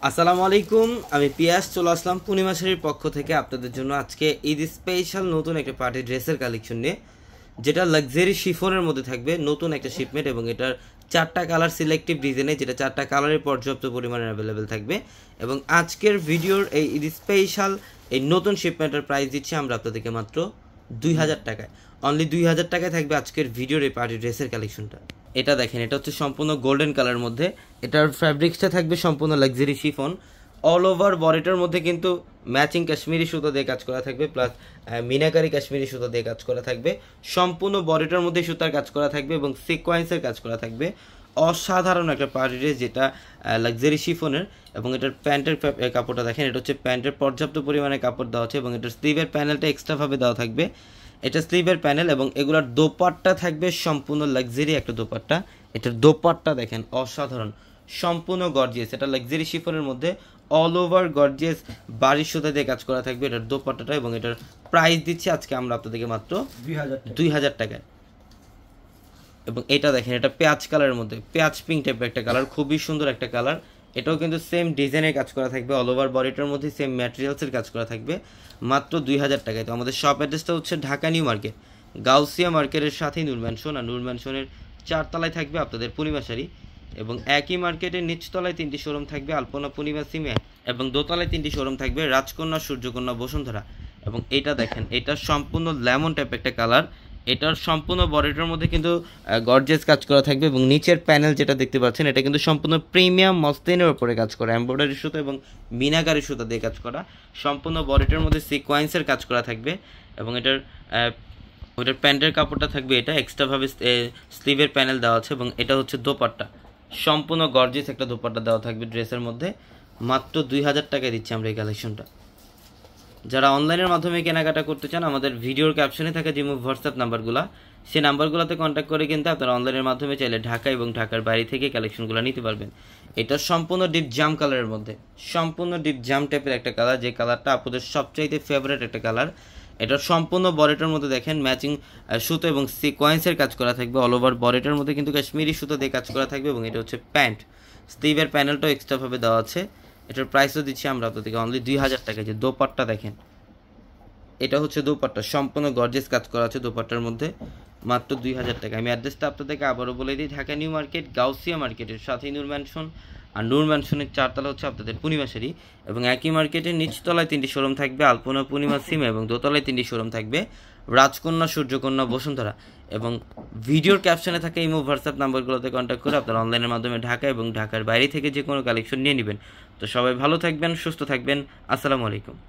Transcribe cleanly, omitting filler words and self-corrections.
আসসালামু আলাইকুম, আমি পিয়াস চলে আসলাম পূর্ণিমা শাড়ির পক্ষ থেকে আপনাদের জন্য আজকে ঈদ স্পেশাল নতুন একটা পার্টি ড্রেসের কালেকশন নিয়ে, যেটা লাক্সারি শিফনের মধ্যে থাকবে। নতুন একটা শিপমেন্ট এবং এটার চারটা কালার সিলেক্টিভ ডিজাইনে, যেটা চারটা কালারের পর্যাপ্ত পরিমাণে অ্যাভেলেবেল থাকবে। এবং আজকের ভিডিওর এই ঈদ স্পেশাল এই নতুন শিপমেন্টের প্রাইস দিচ্ছি আমরা আপনাদেরকে মাত্র 2000 টাকায়। অনলি 2000 টাকায় থাকবে আজকের ভিডিওর এই পার্টি ড্রেসের কালেকশনটা। এটা দেখেন, এটা হচ্ছে সম্পূর্ণ গোল্ডেন কালারের মধ্যে। এটার ফ্যাব্রিক্সটা থাকবে সম্পূর্ণ লাক্সারি শিফন। অল ওভার বডিটার মধ্যে কিন্তু ম্যাচিং কাশ্মীরি সুতো দিয়ে কাজ করা থাকবে, প্লাস মিনাকারি কাশ্মীরি সুতো দিয়ে কাজ করা থাকবে। সম্পূর্ণ বডিটার মধ্যে সুতার কাজ করা থাকবে এবং সিকোয়েন্সের কাজ করা থাকবে। অসাধারণ একটা পার্টি ড্রেস, যেটা লাক্সারি শিফনের। এবং এটার প্যান্টের কাপড়টা দেখেন, এটা হচ্ছে প্যান্টের পর্যাপ্ত পরিমাণে কাপড় দেওয়া আছে এবং এটার স্লিভের প্যানেলটা এক্সট্রাভাবে দেওয়া থাকবে। এটা স্লিভের প্যানেল এবং এগুলোর দোপাট্টা থাকবে সম্পূর্ণ লাক্সারি একটা দোপাট্টা। এটার দোপাট্টা দেখেন অসাধারণ, সম্পূর্ণ গর্জিয়াস। এটা লাক্সারি শিফনের মধ্যে অল ওভার গর্জিয়াস বাড়ির সুতা দিয়ে কাজ করা থাকবে এটার দোপাট্টাটা। এবং এটার প্রাইস দিচ্ছি আজকে আমরা আপনাদেরকে মাত্র 2000 টাকায়। এবং এটা দেখেন, এটা পেঁয়াজ কালারের মধ্যে, পেঁয়াজ পিঙ্ক টাইপের একটা কালার, খুবই সুন্দর একটা কালার। এটাও কিন্তু সেম ডিজাইনের কাজ করা থাকবে, অল ওভার বডিটার মধ্যে সেম ম্যাটেরিয়ালসের কাজ করা থাকবে মাত্র 2000 টাকায়। তো আমাদের শপ অ্যাড্রেসটা হচ্ছে ঢাকা নিউ মার্কেট, গাউসিয়া মার্কেটের সাথেই নূর ম্যানশন, আর নূর ম্যানশনের 4 তলায় থাকবে আপনাদের পূর্ণিমা শাড়ি। এবং একই মার্কেটের নিচতলায় 3টি শোরুম থাকবে, আলপনা পূর্ণিমা সিমে। এবং দোতলায় 3টি শোরুম থাকবে, রাজকন্যা, সূর্যকন্যা, বসুন্ধরা। এবং এটা দেখেন, এটা সম্পূর্ণ লেমন টাইপ একটা কালার। এটার সম্পূর্ণ বডিটার মধ্যে কিন্তু গর্জিয়াস কাজ করা থাকবে এবং নিচের প্যানেল যেটা দেখতে পাচ্ছেন, এটা কিন্তু সম্পূর্ণ প্রিমিয়াম মসলিনের উপরে কাজ করা, এমব্রয়ডারি সুতো এবং মিনাকারি সুতো দিয়ে কাজ করা। সম্পূর্ণ বডিটার মধ্যে সিকোয়েন্সের কাজ করা থাকবে এবং ওইটার প্যান্টের কাপড়টা থাকবে, এটা এক্সট্রাভাবে স্লিভের প্যানেল দেওয়া আছে। এবং এটা হচ্ছে দোপাট্টা, সম্পূর্ণ গর্জিয়াস একটা দোপাট্টা দেওয়া থাকবে ড্রেসের মধ্যে। মাত্র 2000 টাকায় দিচ্ছি আমরা এই কালেকশনটা। যারা অনলাইনের মাধ্যমে কেনাকাটা করতে চান, আমাদের ভিডিওর ক্যাপশনে থাকা যে হোয়াটসঅ্যাপ নাম্বারগুলো, সেই নাম্বারগুলোতে কন্ট্যাক্ট করে কিন্তু আপনারা অনলাইনের মাধ্যমে চাইলে ঢাকা এবং ঢাকার বাইরে থেকে কালেকশনগুলো নিতে পারবেন। এটা সম্পূর্ণ ডিপ জাম কালারের মধ্যে, সম্পূর্ণ ডিপ জাম টাইপের একটা কালার, যে কালারটা আপনাদের সবচাইতে ফেভারিট একটা কালার। এটা সম্পূর্ণ বডিটার মধ্যে দেখেন ম্যাচিং সুতো এবং সিকোয়েন্সের কাজ করা থাকবে। অল ওভার বডিটার মধ্যে কিন্তু কাশ্মীরি সুতো দিয়ে কাজ করা থাকবে এবং এটা হচ্ছে প্যান্ট। স্লিভের প্যানেলটাও এক্সট্রাভাবে দেওয়া আছে। এটার প্রাইসও দিচ্ছি আমরা আপনাদেরকে অনলি 2000 টাকায়। যে দোপাট্টা দেখেন, এটা হচ্ছে দোপাট্টা, সম্পূর্ণ গর্জিয়াস কাজ করা আছে দোপাট্টার মধ্যে, মাত্র 2000 টাকা। আমি অ্যাড্রেসটা আপনাদেরকে আবারও বলে দিই, ঢাকা নিউ মার্কেট, গাউসিয়া মার্কেটের সাথেই নূর ম্যানশন, আর নূর ম্যানশনের 4 তলা হচ্ছে আপনাদের পূর্ণিমা শাড়ি। এবং একই মার্কেটের নিচতলায় 3টি শোরুম থাকবে, আলপনা পূর্ণিমা সিমে। এবং দোতলায় 3টি শোরুম থাকবে, রাজকন্যা, সূর্যকন্যা, বসুন্ধরা। এবং ভিডিওর ক্যাপশনে থাকা ইমো হোয়াটসঅ্যাপ নাম্বারগুলোতে কন্ট্যাক্ট করে আপনারা অনলাইনের মাধ্যমে ঢাকা এবং ঢাকার বাইরে থেকে যে কোনো কালেকশন নিয়ে নেবেন। তো সবাই ভালো থাকবেন, সুস্থ থাকবেন। আসসালামু আলাইকুম।